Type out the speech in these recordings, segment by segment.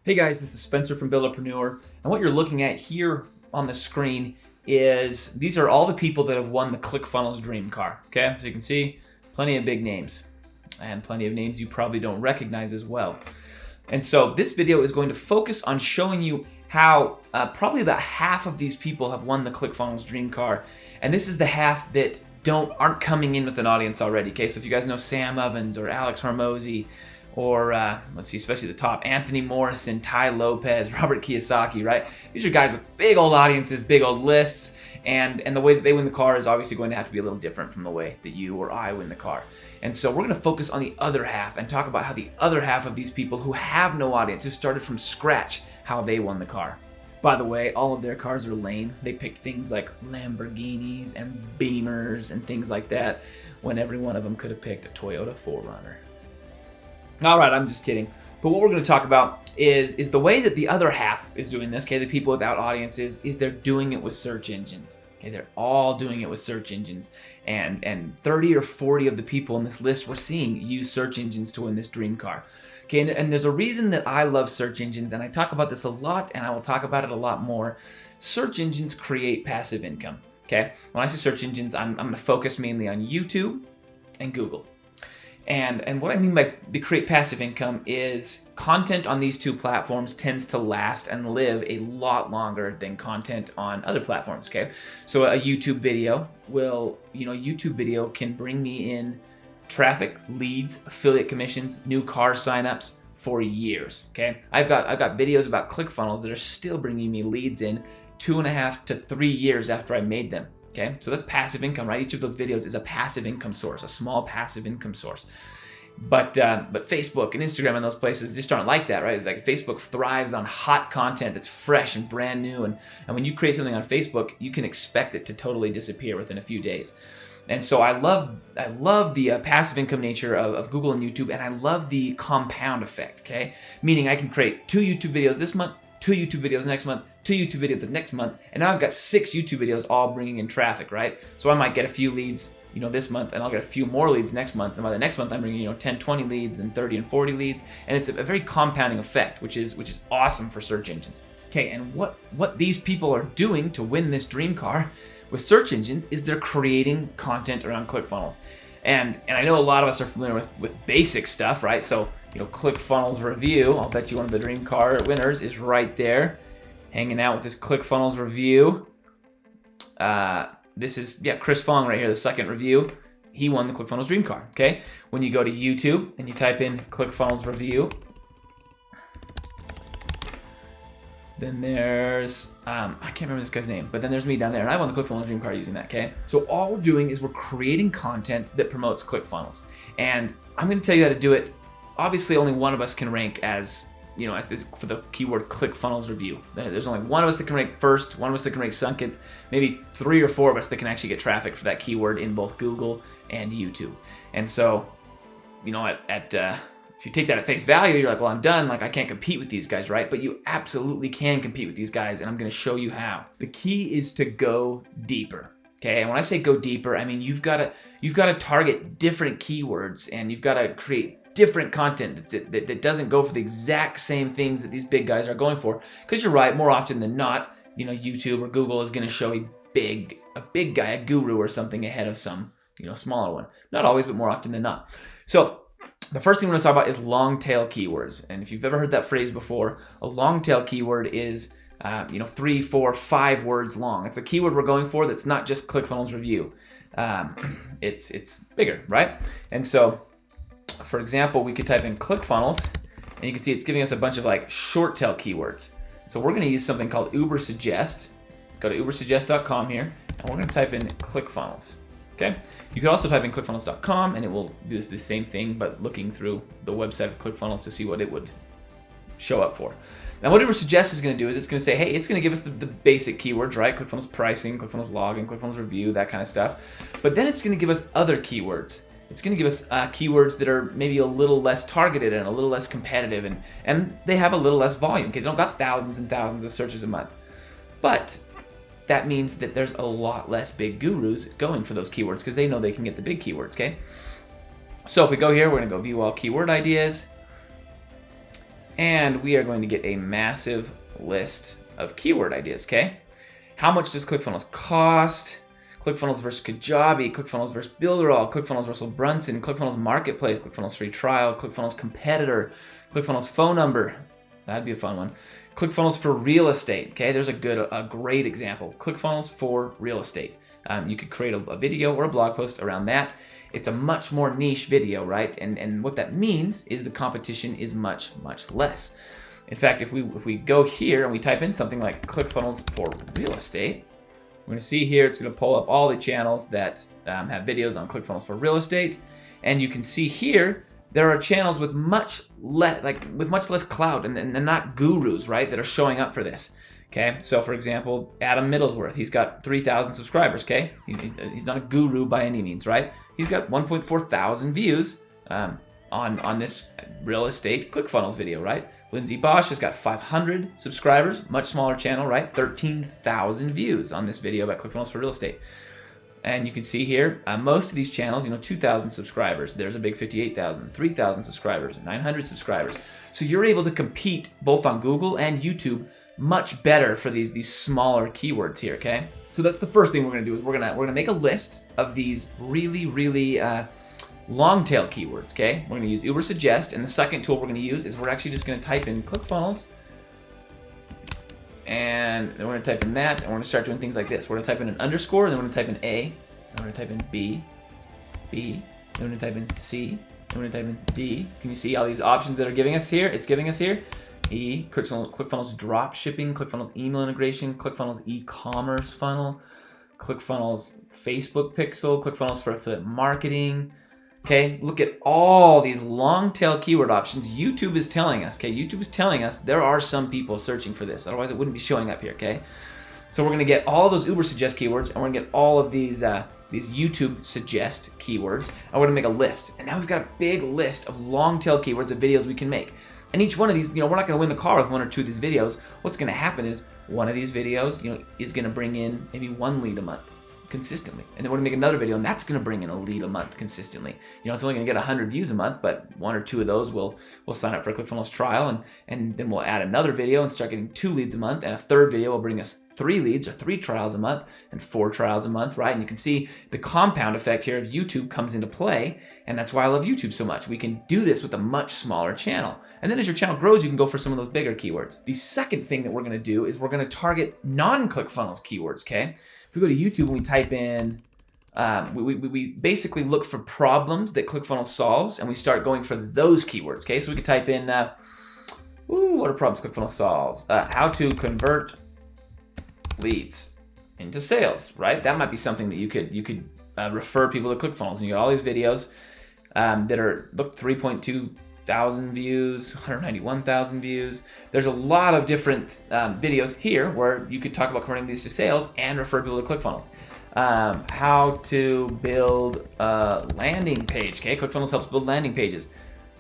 Hey guys, this is Spencer from Buildapreneur, and what you're looking at here on the screen is these are all the people that have won the ClickFunnels Dream Car. Okay, so you can see plenty of big names and plenty of names you probably don't recognize as well. And so this video is going to focus on showing you how probably about half of these people have won the ClickFunnels Dream Car, and this is the half that aren't coming in with an audience already. Okay, so if you guys know Sam Ovens or Alex Hormozy, or let's see, especially the top, Anthony Morrison, Ty Lopez, Robert Kiyosaki, right? These are guys with big old audiences, big old lists, and the way that they win the car is obviously going to have to be a little different from the way that you or I win the car. And so we're going to focus on the other half and talk about how the other half of these people who have no audience, who started from scratch, how they won the car. By the way, all of their cars are lame. They picked things like Lamborghinis and Beamers and things like that, when every one of them could have picked a Toyota 4Runner. All right, I'm just kidding. But what we're going to talk about is the way that the other half is doing this, okay, the people without audiences, is they're doing it with search engines. Okay, they're all doing it with search engines. And 30 or 40 of the people in this list we're seeing use search engines to win this dream car. Okay, and there's a reason that I love search engines, and I talk about this a lot, and I will talk about it a lot more. Search engines create passive income, okay? When I say search engines, I'm going to focus mainly on YouTube and Google. And what I mean by create passive income is content on these two platforms tends to last and live a lot longer than content on other platforms, okay? So a YouTube video YouTube video can bring me in traffic, leads, affiliate commissions, new car signups for years, okay? I've got videos about ClickFunnels that are still bringing me leads in 2.5 to 3 years after I made them. Okay, so that's passive income, right? Each of those videos is a passive income source, a small passive income source. But Facebook and Instagram and those places just aren't like that, right? Like Facebook thrives on hot content that's fresh and brand new, and when you create something on Facebook, you can expect it to totally disappear within a few days. And so I love the passive income nature of Google and YouTube, and I love the compound effect, okay? Meaning I can create 2 YouTube videos this month, 2 YouTube videos next month, 2 YouTube videos the next month, and now I've got 6 YouTube videos all bringing in traffic, right? So I might get a few leads, this month, and I'll get a few more leads next month, and by the next month I'm bringing, 10, 20 leads, then 30 and 40 leads, and it's a very compounding effect, which is awesome for search engines. Okay, and what these people are doing to win this dream car with search engines is they're creating content around ClickFunnels. And I know a lot of us are familiar with basic stuff, right? So, ClickFunnels review, I'll bet you one of the dream car winners is right there, hanging out with this ClickFunnels review. This is, Chris Fong right here, the second review. He won the ClickFunnels dream car, okay? When you go to YouTube and you type in ClickFunnels review, then there's, I can't remember this guy's name, but then there's me down there, and I won the ClickFunnels dream car using that, okay? So all we're doing is we're creating content that promotes ClickFunnels. And I'm gonna tell you how to do it. Obviously, only one of us can rank as, for the keyword ClickFunnels review. There's only one of us that can rank first, one of us that can rank second, maybe 3 or 4 of us that can actually get traffic for that keyword in both Google and YouTube. And so, if you take that at face value, you're like, well, I'm done. Like, I can't compete with these guys, right? But you absolutely can compete with these guys, and I'm going to show you how. The key is to go deeper. Okay, and when I say go deeper, I mean you've got to target different keywords, and you've got to create different content that doesn't go for the exact same things that these big guys are going for. Because you're right, more often than not, YouTube or Google is going to show a big guy, a guru or something ahead of some smaller one. Not always, but more often than not. So the first thing we're going to talk about is long tail keywords. And if you've ever heard that phrase before, a long tail keyword is 3, 4, 5 words long. It's a keyword we're going for that's not just ClickFunnels review. It's bigger, right? And so, for example, we could type in ClickFunnels, and you can see it's giving us a bunch of short tail keywords. So we're going to use something called Ubersuggest. Go to ubersuggest.com here, and we're going to type in ClickFunnels. Okay. You could also type in ClickFunnels.com, and it will do the same thing, but looking through the website of ClickFunnels to see what it would show up for. Now, what Ubersuggest is going to do is it's going to say, hey, it's going to give us the basic keywords, right? ClickFunnels pricing, ClickFunnels login, ClickFunnels review, that kind of stuff. But then it's going to give us other keywords. It's going to give us keywords that are maybe a little less targeted and a little less competitive, and they have a little less volume. Okay, they don't got thousands and thousands of searches a month. But that means that there's a lot less big gurus going for those keywords because they know they can get the big keywords, okay? So if we go here, we're going to go view all keyword ideas. and we are going to get a massive list of keyword ideas, okay? How much does ClickFunnels cost? ClickFunnels versus Kajabi, ClickFunnels versus Builderall, ClickFunnels Russell Brunson, ClickFunnels Marketplace, ClickFunnels Free Trial, ClickFunnels Competitor, ClickFunnels Phone Number. That'd be a fun one. ClickFunnels for Real Estate. Okay, there's a great example. ClickFunnels for Real Estate. You could create a video or a blog post around that. It's a much more niche video, right? And what that means is the competition is much less. In fact, if we go here and we type in something like ClickFunnels for Real Estate, we're going to see here it's going to pull up all the channels that have videos on ClickFunnels for Real Estate, and you can see here there are channels with much less clout and not gurus, right, that are showing up for this. Okay, so for example, Adam Middlesworth, he's got 3,000 subscribers. Okay, he's not a guru by any means, right? He's got 1.4 thousand views on this real estate ClickFunnels video, right? Lindsay Bosch has got 500 subscribers, much smaller channel, right? 13,000 views on this video about ClickFunnels for Real Estate. And you can see here, most of these channels, 2,000 subscribers. There's a big 58,000, 3,000 subscribers, 900 subscribers. So you're able to compete both on Google and YouTube much better for these smaller keywords here, okay? So that's the first thing we're gonna do is we're gonna make a list of these really long tail keywords, okay? We're gonna use Uber Suggest, and the second tool we're gonna use is we're actually just gonna type in ClickFunnels, and then we're gonna type in that, and we're gonna start doing things like this. We're gonna type in an underscore, and then we're gonna type in A, and we're gonna type in B, then we're gonna type in C, then we're gonna type in D. Can you see all these options that are giving us here? It's giving us here E, ClickFunnels drop shipping, ClickFunnels email integration, ClickFunnels e-commerce funnel, ClickFunnels Facebook pixel, ClickFunnels for affiliate marketing. Okay, look at all these long tail keyword options. YouTube is telling us, okay, YouTube is telling us there are some people searching for this. Otherwise it wouldn't be showing up here, okay? So we're gonna get all those Uber Suggest keywords, and we're gonna get all of these YouTube Suggest keywords, and we're gonna make a list. And now we've got a big list of long tail keywords of videos we can make. And each one of these, we're not gonna win the car with one or two of these videos. What's gonna happen is one of these videos, is gonna bring in maybe 1 lead a month consistently, and then we're gonna make another video, and that's gonna bring in a lead a month consistently. It's only gonna get 100 views a month, but 1 or 2 of those will sign up for a ClickFunnels trial, and then we'll add another video and start getting 2 leads a month, and a third video will bring us 3 leads or 3 trials a month and 4 trials a month, right? And you can see the compound effect here of YouTube comes into play, and that's why I love YouTube so much. We can do this with a much smaller channel, and then as your channel grows, you can go for some of those bigger keywords. The second thing that we're gonna do is we're gonna target non-ClickFunnels keywords, okay? If we go to YouTube and we type in, we basically look for problems that ClickFunnels solves, and we start going for those keywords, okay? So we could type in, what are problems ClickFunnels solves? How to convert leads into sales, right? That might be something that you could refer people to ClickFunnels, and you got all these videos that are, look, 3.2 thousand views, 191,000 views. There's a lot of different videos here where you could talk about converting these to sales and refer people to ClickFunnels. How to build a landing page. Okay, ClickFunnels helps build landing pages.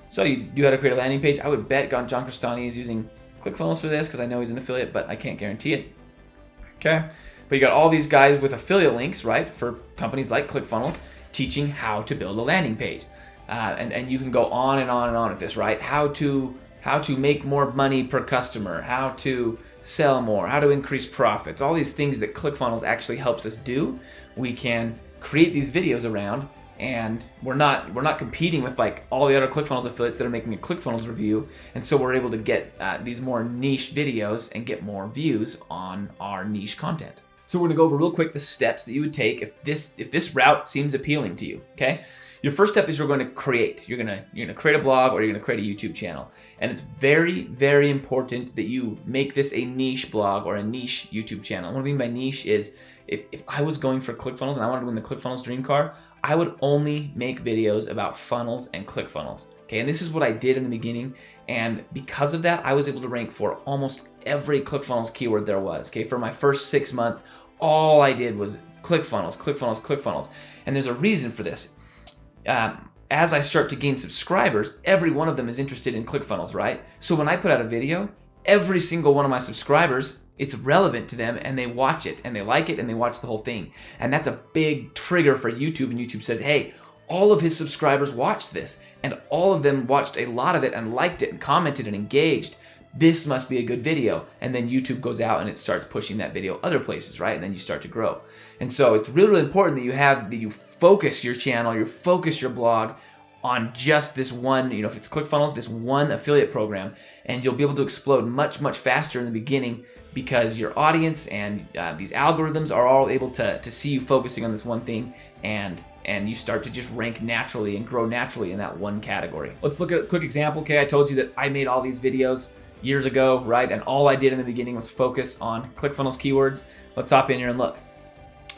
So you how to create a landing page. I would bet John Crestani is using ClickFunnels for this because I know he's an affiliate, but I can't guarantee it. Okay, but you got all these guys with affiliate links, right, for companies like ClickFunnels teaching how to build a landing page. And you can go on and on and on with this, right? How to make more money per customer, how to sell more, how to increase profits, all these things that ClickFunnels actually helps us do. We can create these videos around, and we're not competing with like all the other ClickFunnels affiliates that are making a ClickFunnels review, and so we're able to get these more niche videos and get more views on our niche content. So we're gonna go over real quick the steps that you would take if this route seems appealing to you, okay? Your first step is you're going to create. You're gonna create a blog, or you're gonna create a YouTube channel. And it's very, very important that you make this a niche blog or a niche YouTube channel. What I mean by niche is if I was going for ClickFunnels and I wanted to win the ClickFunnels dream car, I would only make videos about funnels and ClickFunnels. Okay, and this is what I did in the beginning. And because of that, I was able to rank for almost every ClickFunnels keyword there was. Okay, for my first 6 months, all I did was ClickFunnels, ClickFunnels, ClickFunnels. And there's a reason for this. As I start to gain subscribers, every one of them is interested in ClickFunnels, right? So when I put out a video, every single one of my subscribers, it's relevant to them, and they watch it, and they like it, and they watch the whole thing. And that's a big trigger for YouTube, and YouTube says, hey, all of his subscribers watched this, and all of them watched a lot of it and liked it and commented and engaged. This must be a good video. And then YouTube goes out and it starts pushing that video other places, right? And then you start to grow. And so it's really, really important that you focus your channel, you focus your blog on just this one, if it's ClickFunnels, this one affiliate program, and you'll be able to explode much, much faster in the beginning because your audience and these algorithms are all able to see you focusing on this one thing, and you start to just rank naturally and grow naturally in that one category. Let's look at a quick example. Okay, I told you that I made all these videos years ago, right? And all I did in the beginning was focus on ClickFunnels keywords. Let's hop in here and look.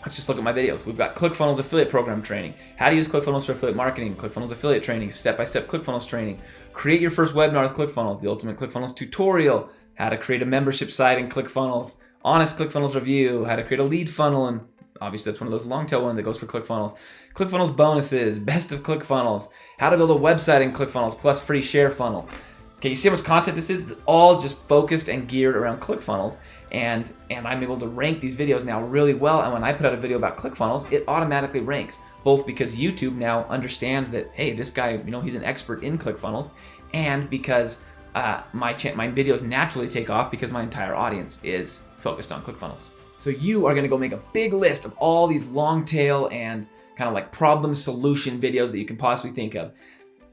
Let's just look at my videos. We've got ClickFunnels affiliate program training, how to use ClickFunnels for affiliate marketing, ClickFunnels affiliate training, step-by-step ClickFunnels training, create your first webinar with ClickFunnels, the ultimate ClickFunnels tutorial, how to create a membership site in ClickFunnels, honest ClickFunnels review, how to create a lead funnel, and obviously that's one of those long tail ones that goes for ClickFunnels, ClickFunnels bonuses, best of ClickFunnels, how to build a website in ClickFunnels plus free share funnel. Okay, you see how much content this is? All just focused and geared around ClickFunnels, and I'm able to rank these videos now really well. And when I put out a video about ClickFunnels, it automatically ranks, both because YouTube now understands that, hey, this guy, he's an expert in ClickFunnels, and because my videos naturally take off because my entire audience is focused on ClickFunnels. So you are going to go make a big list of all these long tail and kind of like problem solution videos that you can possibly think of.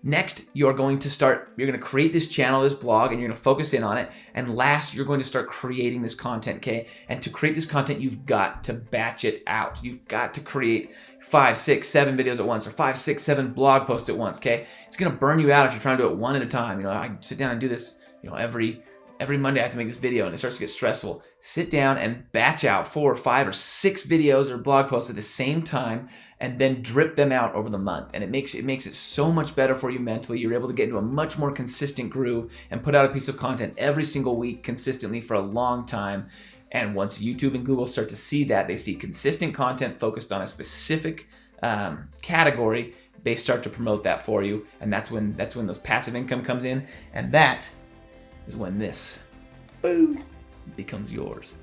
Next, you're going to create this channel, this blog, and you're going to focus in on it. And last, you're going to start creating this content, okay? And to create this content, you've got to batch it out. You've got to create 5, 6, 7 videos at once, or 5, 6, 7 blog posts at once, okay? It's going to burn you out if you're trying to do it one at a time. I sit down and do this, every Monday I have to make this video, and it starts to get stressful. Sit down and batch out 4 or 5 or 6 videos or blog posts at the same time, and then drip them out over the month. And it makes it so much better for you mentally. You're able to get into a much more consistent groove and put out a piece of content every single week consistently for a long time. And once YouTube and Google start to see that, they see consistent content focused on a specific category, they start to promote that for you. And that's when those passive income comes in. And that is when this, boom, becomes yours.